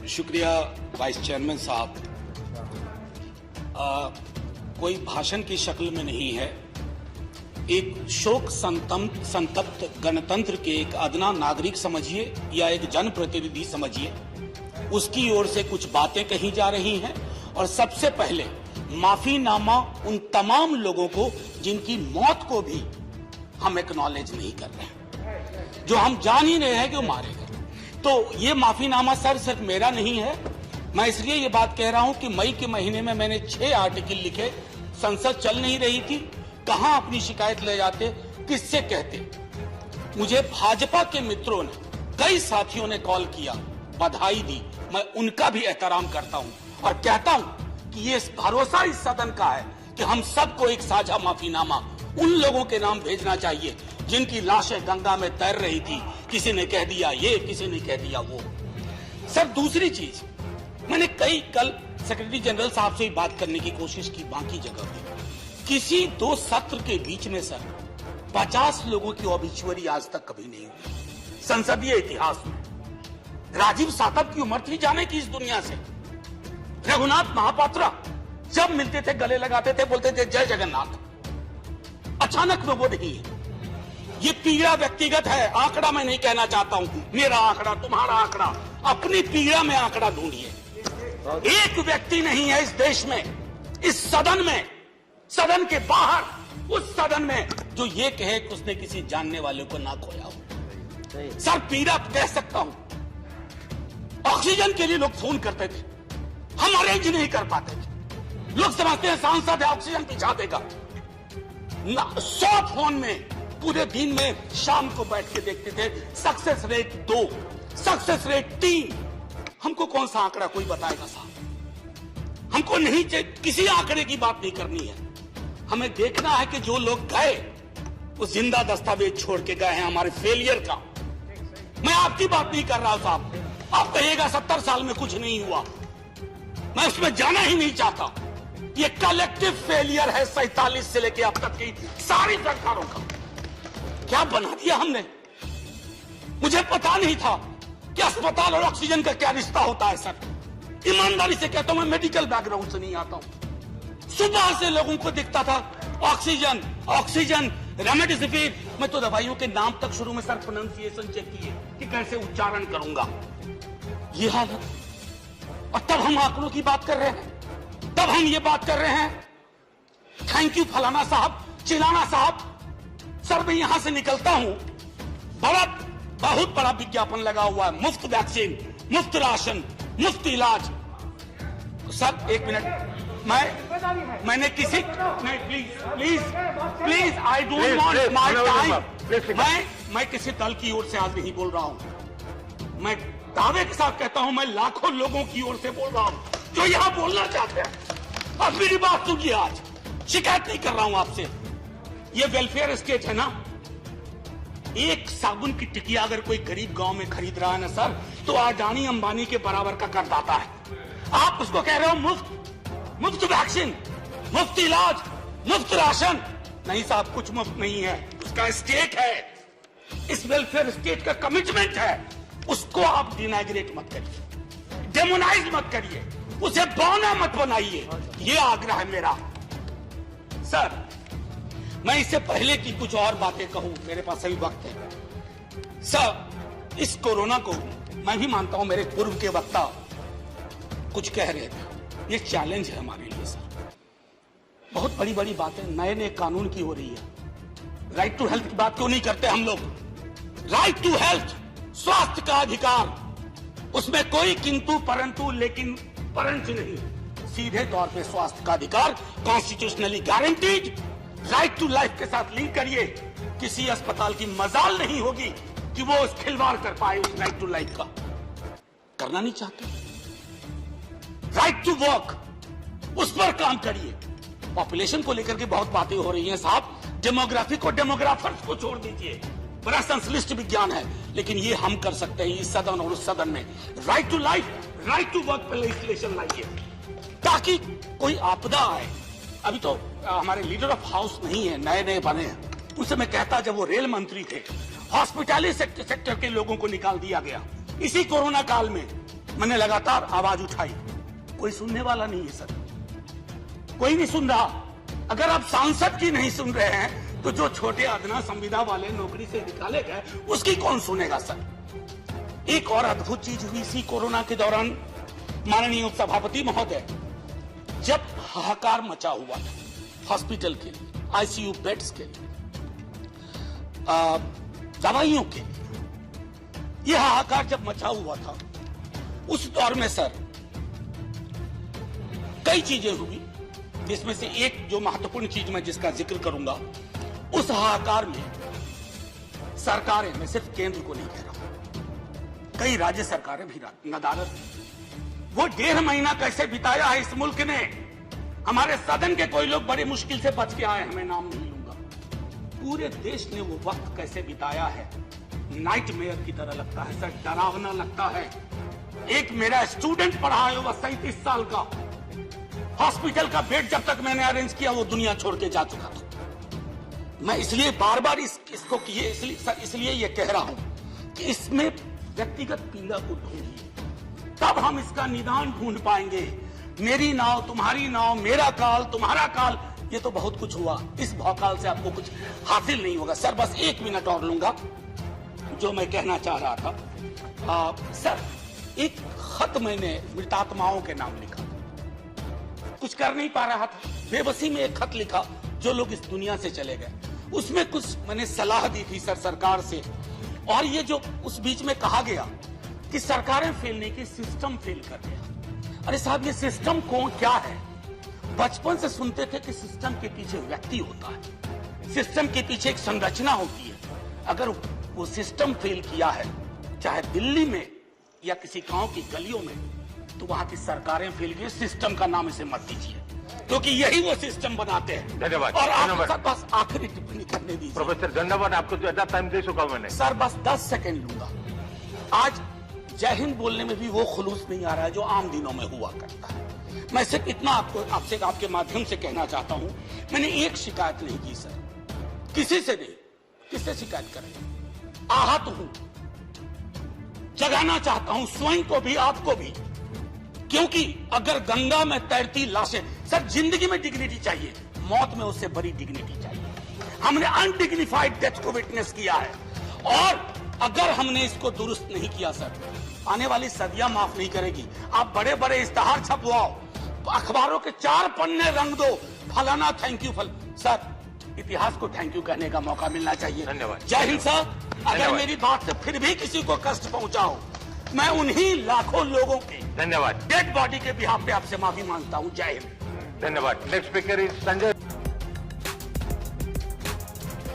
शुक्रिया vice chairman साहब। कोई भाषण की शक्ल में नहीं है, एक शोक संतप्त गणतंत्र के एक अदना नागरिक समझिए या एक जनप्रतिनिधि समझिए, उसकी ओर से कुछ बातें कही जा रही हैं। और सबसे पहले माफीनामा उन तमाम लोगों को जिनकी मौत को भी हम एक्नॉलेज नहीं कर रहे हैं, जो हम जान ही रहे हैं कि वो मारे गए। तो ये माफीनामा सर सिर्फ मेरा नहीं है। मैं इसलिए ये बात कह रहा हूं कि मई के महीने में मैंने 6 आर्टिकल लिखे। संसद चल नहीं रही थी, कहां अपनी शिकायत ले जाते, किससे कहते। मुझे भाजपा के मित्रों ने, कई साथियों ने कॉल किया, बधाई दी। मैं उनका भी एहतराम करता हूं और कहता हूं कि ये भरोसा इस सदन का है कि हम सबको एक साझा माफीनामा उन लोगों के नाम भेजना चाहिए जिनकी लाशें गंगा में तैर रही थी। किसी ने कह दिया ये, किसी ने कह दिया वो। सर दूसरी चीज, मैंने कल सेक्रेटरी जनरल साहब से बात करने की कोशिश की, बाकी जगह पे किसी 2 सत्र के बीच में सर 50 लोगों की ऑबिचुअरी आज तक कभी नहीं हुई संसदीय इतिहास में। राजीव सातव की उम्र थी जाने की इस दुनिया से। रघुनाथ महापात्रा जब मिलते थे गले लगाते थे, बोलते थे जय जगन्नाथ। अचानक में वो नहीं है। ये पीड़ा व्यक्तिगत है, आंकड़ा मैं नहीं कहना चाहता हूं, मेरा आंकड़ा, तुम्हारा आंकड़ा, अपनी पीड़ा में आंकड़ा ढूंढिए। एक व्यक्ति नहीं है इस देश में, इस सदन में, सदन के बाहर, उस सदन में जो ये कहे कि उसने किसी जानने वाले को ना खोया हो। सर पीड़ा कह सकता हूं। ऑक्सीजन के लिए लोग फोन करते थे, हम अरेंज नहीं कर पाते थे। लोग समझते हैं सांसद है, ऑक्सीजन पिछा देगा। 100 फोन में पूरे दिन में शाम को बैठ के देखते थे, सक्सेस रेट 2, सक्सेस रेट 3। हमको कौन सा आंकड़ा कोई बताएगा साहब? हमको नहीं, किसी आंकड़े की बात नहीं करनी है। हमें देखना है कि जो लोग गए वो जिंदा दस्तावेज छोड़ के गए हैं हमारे फेलियर का। मैं आपकी बात नहीं कर रहा हूं साहब। आप कहिएगा 70 साल में कुछ नहीं हुआ, मैं उसमें जाना ही नहीं चाहता। ये कलेक्टिव फेलियर है 47 से लेके अब तक की सारी सरकारों का। क्या बना दिया हमने? मुझे पता नहीं था कि अस्पताल और ऑक्सीजन का क्या रिश्ता होता है सर। ईमानदारी से कहता हूं, मैं मेडिकल बैकग्राउंड से नहीं आता हूं। सुबह से लोगों को दिखता था ऑक्सीजन, ऑक्सीजन, रेमडेसिविर। मैं तो दवाइयों के नाम तक शुरू में सर प्रोनाउंसिएशन चेक किए कि कैसे उच्चारण करूंगा। ये हालत, और तब हम आंकड़ों की बात कर रहे हैं, तब हम ये बात कर रहे हैं थैंक यू फलाना साहब, चिलाना साहब। सर मैं यहां से निकलता हूं, बहुत बड़ा विज्ञापन लगा हुआ है, मुफ्त वैक्सीन, मुफ्त राशन, मुफ्त इलाज। सर एक मिनट, मैंने किसी नहीं, please I don't want my time. मैं किसी दल की ओर से आज नहीं बोल रहा हूं। मैं दावे के साथ कहता हूं, मैं लाखों लोगों की ओर से बोल रहा हूं जो यहां बोलना चाहते हैं। अब मेरी बात सुनिए, आज शिकायत नहीं कर रहा हूं आपसे। ये वेलफेयर स्टेट है ना, एक साबुन की टिकिया अगर कोई गरीब गांव में खरीद रहा है ना सर, तो अडानी अंबानी के बराबर का करदाता है। आप उसको कह रहे हो मुफ्त वैक्सीन, मुफ्त इलाज, मुफ्त राशन। नहीं साहब, कुछ मुफ्त नहीं है, उसका स्टेट है, इस वेलफेयर स्टेट का कमिटमेंट है। उसको आप डिनाइग्रेट मत करिए, डेमोनाइज मत करिए, उसे बौना मत बनाइए। ये आग्रह है मेरा। सर मैं इससे पहले की कुछ और बातें कहूं, मेरे पास अभी वक्त है। सर इस कोरोना को मैं भी मानता हूं, मेरे पूर्व के वक्ता कुछ कह रहे थे, ये चैलेंज है हमारे लिए सर। बहुत बड़ी बड़ी बातें नए कानून की हो रही है। राइट टू हेल्थ की बात क्यों नहीं करते हम लोग? राइट टू हेल्थ, स्वास्थ्य का अधिकार, उसमें कोई किंतु परंतु लेकिन परंच नहीं, सीधे तौर पे स्वास्थ्य का अधिकार constitutionally guaranteed. Right to life के साथ लिंक करिए। किसी अस्पताल की मजाल नहीं होगी कि वो उस खिलवाड़ कर पाए उस राइट टू लाइफ का। करना नहीं चाहते। राइट टू वर्क, उस पर काम करिए। पॉपुलेशन को लेकर के बहुत बातें हो रही हैं साहब, डेमोग्राफी को डेमोग्राफर्स को छोड़ दीजिए, बड़ा संश्लिष्ट विज्ञान है, लेकिन ये हम कर सकते हैं इस सदन और उस सदन में। Right to life, right to work पर लेजिस्लेशन लाइए ताकि कोई आपदा आए। अभी तो हमारे लीडर ऑफ हाउस नहीं है, नए बने हैं। उनसे मैं कहता, जब वो रेल मंत्री थे, हॉस्पिटैलिटी सेक्टर के लोगों को निकाल दिया गया इसी कोरोना काल में। मैंने लगातार आवाज उठाई, कोई सुनने वाला नहीं है सर, कोई नहीं सुन रहा। अगर आप सांसद की नहीं सुन रहे हैं तो जो छोटे अदना संविदा वाले नौकरी से निकाले गए उसकी कौन सुनेगा सर। एक और अद्भुत चीज हुई इसी कोरोना के दौरान, माननीय उपसभापति महोदय, जब हाहाकार मचा हुआ था हॉस्पिटल के लिए, आईसीयू बेड्स के लिए, दवाइयों के लिए, यह हाहाकार जब मचा हुआ था उस दौर में सर कई चीजें हुई, जिसमें से एक जो महत्वपूर्ण चीज मैं जिसका जिक्र करूंगा, उस हाहाकार में सरकारें, मैं सिर्फ केंद्र को नहीं कह रहा हूं, कई राज्य सरकारें भी नदारद, वो 1.5 महीना कैसे बिताया है इस मुल्क ने। हमारे सदन के कोई लोग बड़ी मुश्किल से बच के आए हैं, मैं नाम नहीं लूंगा। पूरे देश ने वो वक्त कैसे बिताया है, नाइटमेयर की तरह लगता है सर, डरावना लगता है। एक मेरा स्टूडेंट पढ़ा है, वह 37 साल का, हॉस्पिटल का बेड जब तक मैंने अरेंज किया वो दुनिया छोड़ के जा चुका था। मैं इसलिए बार बार इसको किए इसलिए ये कह रहा हूं कि इसमें व्यक्तिगत पीड़ा को ढूंढिए, तब हम इसका निदान ढूंढ पाएंगे। मेरी नाव तुम्हारी नाव, मेरा काल तुम्हारा काल, ये तो बहुत कुछ हुआ, इस भौकाल से आपको कुछ हासिल नहीं होगा। सर बस 1 मिनट और लूंगा, जो मैं कहना चाह रहा था। सर एक खत मैंने मृतात्माओं के नाम लिखा, कुछ कर नहीं पा रहा था, बेबसी में एक खत लिखा जो लोग इस दुनिया से चले गए। उसमें कुछ मैंने सलाह दी थी सर सरकार से, और ये जो उस बीच में कहा गया कि सरकारें फेल नहीं की, सिस्टम फेल कर गया। अरे साहब ये सिस्टम कौन क्या है? बचपन से सुनते थे कि सिस्टम के पीछे व्यक्ति होता है, सिस्टम के पीछे एक संरचना होती है। अगर वो सिस्टम फेल किया है, चाहे दिल्ली में या किसी गांव की गलियों में, तो वहां की सरकारें फेल गई। सिस्टम का नाम इसे मत दीजिए, क्योंकि यही वो सिस्टम बनाते हैं। धन्यवाद। और आप बस आखिरी टिप्पणी करने दीजिए। प्रोफेसर धन्यवाद, आपको ज्यादा टाइम दे चुका हूं मैंने। सर बस 10 सेकंड लूंगा। आज जय हिंद बोलने में भी वो खुलूस नहीं आ रहा है जो आम दिनों में हुआ करता है। मैं सिर्फ इतना आपसे आपके माध्यम से कहना चाहता हूं, मैंने एक शिकायत नहीं की सर, किसी से नहीं। किससे शिकायत करें? आहत हूं, जगाना चाहता हूं स्वयं को भी आपको भी, क्योंकि अगर गंगा में तैरती लाशें, सर जिंदगी में डिग्निटी चाहिए, मौत में उससे बड़ी डिग्निटी चाहिए। हमने अनडिग्निफाइड डेथ को विटनेस किया है, और अगर हमने इसको दुरुस्त नहीं किया सर, आने वाली सदियां माफ नहीं करेगी। आप बड़े बड़े इश्तेहार छपवाओ, अखबारों के 4 पन्ने रंग दो, फलाना थैंक यू सर, इतिहास को थैंक यू कहने का मौका मिलना चाहिए। धन्यवाद। जय हिंद सर। अगर मेरी बात से फिर भी किसी को कष्ट पहुंचा हो, मैं उन्हीं लाखों लोगों के धन्यवाद डेड बॉडी के बिहाफ पे आपसे माफी मांगता हूं। जय हिंद। धन्यवाद। Next speaker is Sanjay.